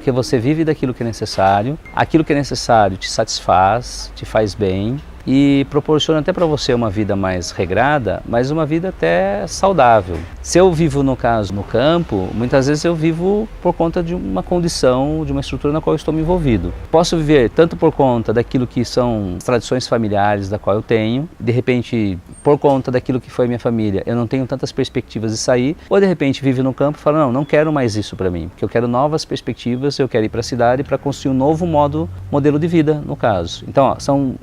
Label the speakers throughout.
Speaker 1: porque você vive daquilo que é necessário, aquilo que é necessário te satisfaz, te faz bem, e proporciona até para você uma vida mais regrada, mas uma vida até saudável. Se eu vivo, no caso, no campo, muitas vezes eu vivo por conta de uma condição, de uma estrutura na qual eu estou me envolvido. Posso viver tanto por conta daquilo que são as tradições familiares da qual eu tenho, de repente, por conta daquilo que foi minha família, eu não tenho tantas perspectivas de sair, ou de repente vive no campo e fala, não quero mais isso para mim, porque eu quero novas perspectivas, eu quero ir para a cidade para construir um novo modelo de vida, no caso. Então, ó, são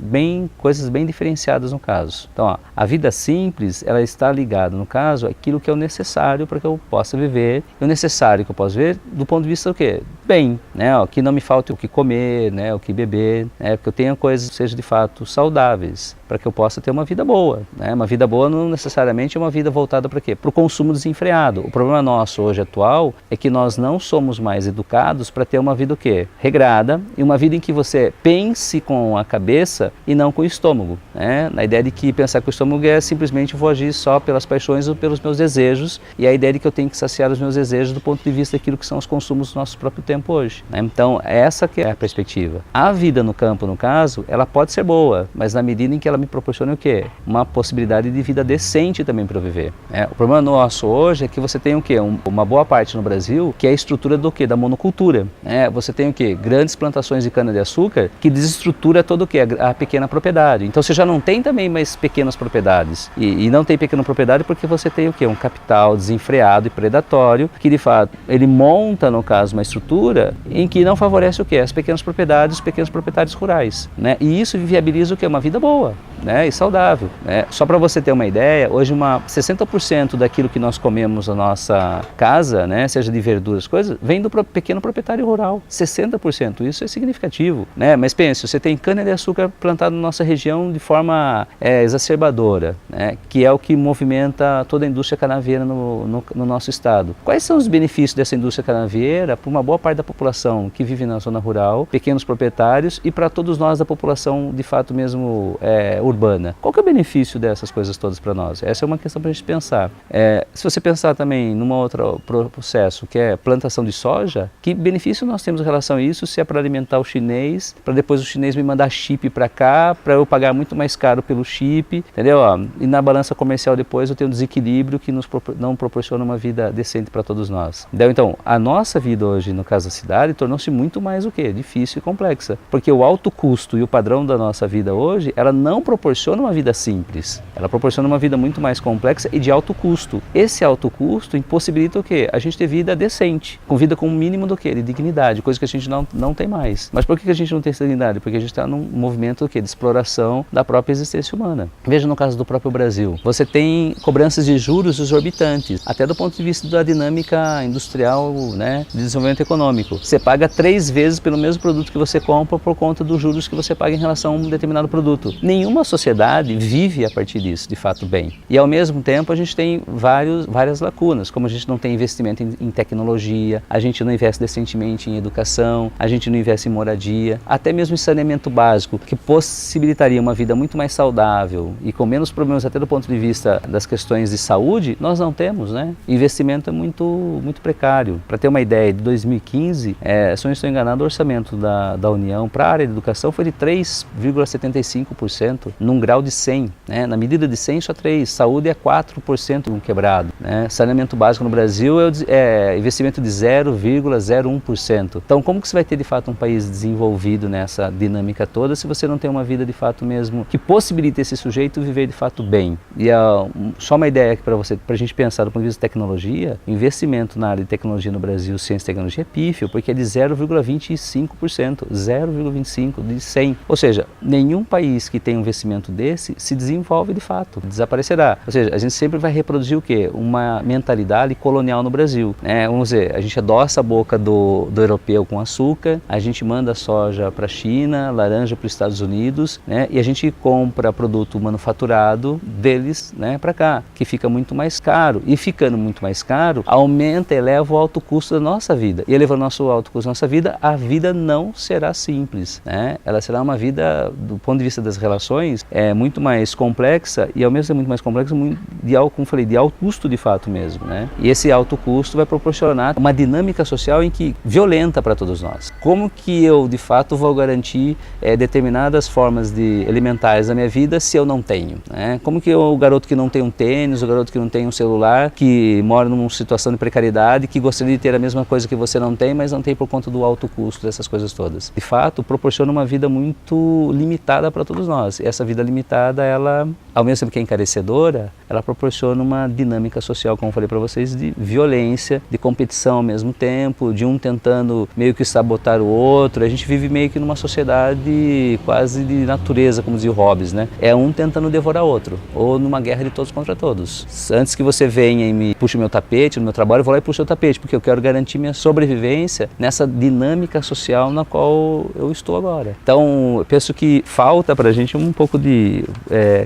Speaker 1: coisas bem diferenciadas no caso. Então, ó, a vida simples, ela está ligada, no caso, àquilo que é o necessário para que eu possa viver. E o necessário que eu posso ver do ponto de vista do quê? Bem, né? Ó, que não me falte o que comer, né? O que beber, né? Que eu tenha coisas que sejam de fato saudáveis, para que eu possa ter uma vida boa, né? Uma vida boa não necessariamente é uma vida voltada para quê? Para o consumo desenfreado. O problema nosso hoje atual é que nós não somos mais educados para ter uma vida o quê? Regrada, e uma vida em que você pense com a cabeça e não com o estômago, né? Na ideia de que pensar com o estômago é simplesmente eu vou agir só pelas paixões ou pelos meus desejos, e a ideia de que eu tenho que saciar os meus desejos do ponto de vista daquilo que são os consumos do nosso próprio tempo hoje, né? Então, essa que é a perspectiva. A vida no campo, no caso, ela pode ser boa, mas na medida em que ela me proporciona o quê? Uma possibilidade de vida decente também para eu viver, né? O problema nosso hoje é que você tem o quê? Uma boa parte no Brasil que é a estrutura do quê? Da monocultura, né? Você tem o quê? Grandes plantações de cana-de-açúcar que desestrutura todo o quê? A pequena propriedade. Então você já não tem também mais pequenas propriedades. E não tem pequena propriedade porque você tem o quê? Um capital desenfreado e predatório que de fato ele monta, no caso, uma estrutura em que não favorece o quê? As pequenas propriedades, os pequenos proprietários rurais, né? E isso viabiliza o quê? Uma vida boa, né? E saudável, né? Só para você ter uma ideia, hoje 60% daquilo que nós comemos na nossa casa, né? Seja de verduras, coisas, vem do pequeno proprietário rural. 60%, isso é significativo, né? Mas pense, você tem cana-de-açúcar plantada na nossa região de forma exacerbadora, né? Que é o que movimenta toda a indústria canavieira no nosso estado. Quais são os benefícios dessa indústria canavieira para uma boa parte da população que vive na zona rural, pequenos proprietários, e para todos nós da população de fato mesmo urbana? Qual que é o benefício dessas coisas todas para nós? Essa é uma questão para a gente pensar. Se você pensar também num outro processo, que é plantação de soja, que benefício nós temos em relação a isso, se é para alimentar o chinês, para depois o chinês me mandar chip para cá, para eu pagar muito mais caro pelo chip, entendeu? E na balança comercial depois eu tenho um desequilíbrio que não proporciona uma vida decente para todos nós. Entendeu? Então, a nossa vida hoje, no caso da cidade, tornou-se muito mais o quê? Difícil e complexa. Porque o alto custo e o padrão da nossa vida hoje, ela não proporciona uma vida simples. Ela proporciona uma vida muito mais complexa e de alto custo. Esse alto custo impossibilita o quê? A gente ter vida decente, com vida com um mínimo do quê? De dignidade, coisa que a gente não tem mais. Mas por que a gente não tem essa dignidade? Porque a gente está num movimento do quê? De exploração da própria existência humana. Veja no caso do próprio Brasil. Você tem cobranças de juros exorbitantes, até do ponto de vista da dinâmica industrial, né, de desenvolvimento econômico. Você paga 3 vezes pelo mesmo produto que você compra por conta dos juros que você paga em relação a um determinado produto. Nenhuma sociedade vive a partir disso, de fato, bem. E ao mesmo tempo a gente tem várias lacunas, como a gente não tem investimento em tecnologia, a gente não investe decentemente em educação, a gente não investe em moradia, até mesmo em saneamento básico, que possibilitaria uma vida muito mais saudável e com menos problemas até do ponto de vista das questões de saúde, nós não temos, né? Investimento é muito precário. Para ter uma ideia, de 2015, se eu não estou enganado, o orçamento da União para a área de educação foi de 3,75%, num grau de 100, né? Na medida de 100, só 3. Saúde é 4% no quebrado, né? Saneamento básico no Brasil é investimento de 0,01%. Então, como que você vai ter de fato um país desenvolvido nessa dinâmica toda se você não tem uma vida de fato mesmo que possibilite esse sujeito viver de fato bem? E só uma ideia para a gente pensar do ponto de vista de tecnologia, o investimento na área de tecnologia no Brasil, ciência e tecnologia, é pífio, porque é de 0,25%, 0,25% de 100. Ou seja, nenhum país que tem um investimento desse se desenvolve de fato, desaparecerá. Ou seja, a gente sempre vai reproduzir o quê? Uma mentalidade colonial no Brasil, né? Vamos dizer, a gente adoça a boca do europeu com açúcar, a gente manda soja para a China, laranja para os Estados Unidos, né? E a gente compra produto manufaturado deles, né, para cá, que fica muito mais caro. E ficando muito mais caro, eleva o alto custo da nossa vida. E elevando desenvolver o nosso autocusto, nossa vida, a vida não será simples, né? Ela será uma vida, do ponto de vista das relações, muito mais complexa e ao mesmo tempo muito mais complexa, como falei, de alto custo de fato mesmo, né? E esse alto custo vai proporcionar uma dinâmica social violenta para todos nós. Como que eu de fato vou garantir determinadas formas elementares da minha vida se eu não tenho, né? Como que o garoto que não tem um tênis, o garoto que não tem um celular, que mora numa situação de precariedade, que gostaria de ter a mesma coisa que você não tem, mas não tem por conta do alto custo dessas coisas todas. De fato, proporciona uma vida muito limitada para todos nós. E essa vida limitada, ela, ao mesmo tempo que é encarecedora, ela proporciona uma dinâmica social, como eu falei para vocês, de violência, de competição ao mesmo tempo, de um tentando meio que sabotar o outro. A gente vive meio que numa sociedade quase de natureza, como dizia o Hobbes, né? É um tentando devorar o outro, ou numa guerra de todos contra todos. Antes que você venha e me puxe o meu tapete no meu trabalho, eu vou lá e puxo o tapete, porque eu quero garantir minha sobrevivência nessa dinâmica social na qual eu estou agora. Então, eu penso que falta para a gente um pouco de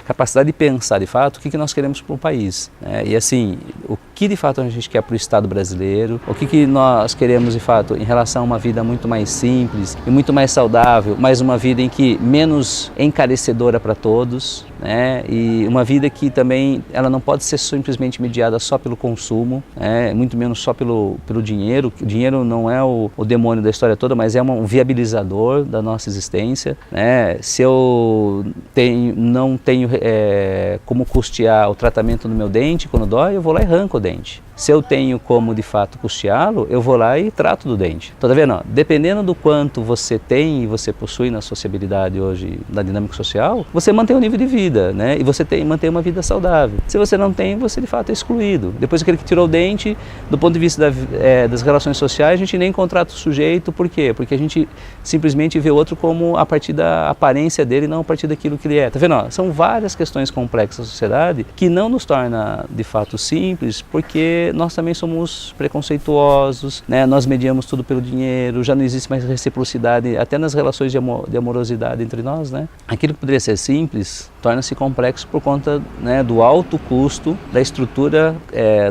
Speaker 1: capacidade de pensar, de fato, o que nós queremos para o país. E assim, o que de fato a gente quer para o Estado brasileiro, o que nós queremos de fato em relação a uma vida muito mais simples e muito mais saudável, mas uma vida em que menos encarecedora para todos, né? E uma vida que também ela não pode ser simplesmente mediada só pelo consumo, muito menos só pelo dinheiro. O dinheiro não é o demônio da história toda, mas é um viabilizador da nossa existência, né? Se eu não tenho como custear o tratamento do meu dente quando dói, eu vou lá e arranco o dente. Se eu tenho como de fato custeá-lo, eu vou lá e trato do dente. Então, tá vendo? Dependendo do quanto você tem e você possui na sociabilidade hoje, na dinâmica social, você mantém o nível de vida, né? E você mantém uma vida saudável. Se você não tem, você de fato é excluído. Depois aquele que tirou o dente, do ponto de vista das relações sociais, a gente nem contrata o sujeito. Por quê? Porque a gente simplesmente vê o outro como a partir da aparência dele, não a partir daquilo que ele é. Tá vendo? São várias questões complexas da sociedade que não nos torna de fato simples, porque nós também somos preconceituosos, né? Nós mediamos tudo pelo dinheiro, já não existe mais reciprocidade, até nas relações de amorosidade entre nós, né? Aquilo que poderia ser simples torna-se complexo por conta, né, do alto custo da estrutura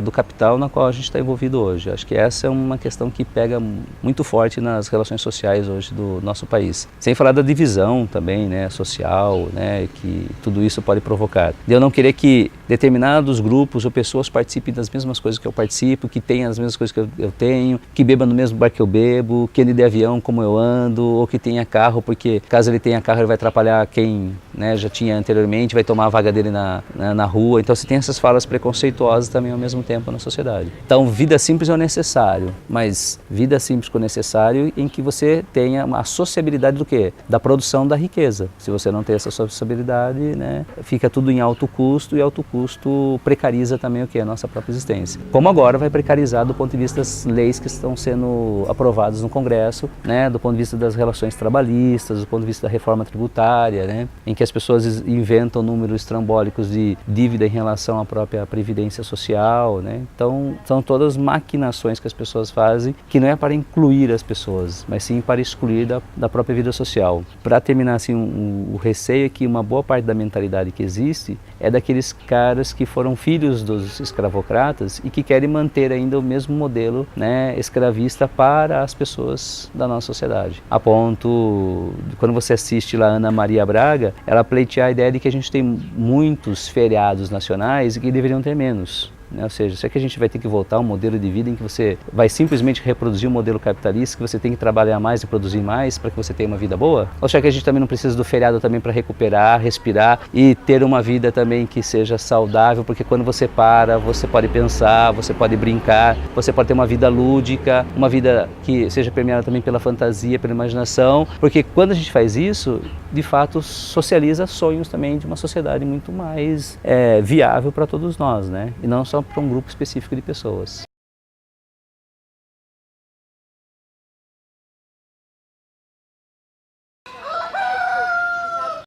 Speaker 1: do capital na qual a gente está envolvido hoje. Acho que essa é uma questão que pega muito forte nas relações sociais hoje do nosso país. Sem falar da divisão também, né, social, né, que tudo isso pode provocar. De eu não querer que determinados grupos ou pessoas participem das mesmas coisas que eu participo, que tenham as mesmas coisas que eu tenho, que beba no mesmo bar que eu bebo, que ande de avião como eu ando, ou que tenha carro, porque caso ele tenha carro ele vai atrapalhar quem, né, já tinha anteriormente, vai tomar a vaga dele na rua. Então você tem essas falas preconceituosas também ao mesmo tempo na sociedade. Então vida simples é o necessário, mas vida simples com o necessário em que você tenha a sociabilidade do quê? Da produção da riqueza. Se você não tem essa sociabilidade, né, fica tudo em alto custo e alto custo precariza também o quê? A nossa própria existência. Como agora vai precarizar do ponto de vista das leis que estão sendo aprovadas no Congresso, né, do ponto de vista das relações trabalhistas, do ponto de vista da reforma tributária, né, em que as pessoas inventam números estrambólicos de dívida em relação à própria previdência social, né? Então são todas maquinações que as pessoas fazem que não é para incluir as pessoas, mas sim para excluir da própria vida social. Para terminar assim, o receio é que uma boa parte da mentalidade que existe é daqueles caras que foram filhos dos escravocratas e que querem manter ainda o mesmo modelo, né, escravista para as pessoas da nossa sociedade. A ponto, quando você assiste lá Ana Maria Braga, ela pleitear a ideia de que a gente tem muitos feriados nacionais e que deveriam ter menos. Ou seja, será que a gente vai ter que voltar a um modelo de vida em que você vai simplesmente reproduzir um modelo capitalista, que você tem que trabalhar mais e produzir mais para que você tenha uma vida boa? Ou será que a gente também não precisa do feriado também para recuperar, respirar e ter uma vida também que seja saudável? Porque quando você para, você pode pensar, você pode brincar, você pode ter uma vida lúdica, uma vida que seja permeada também pela fantasia, pela imaginação, porque quando a gente faz isso, de fato socializa sonhos também de uma sociedade muito mais viável para todos nós, né? E não só para um grupo específico de pessoas.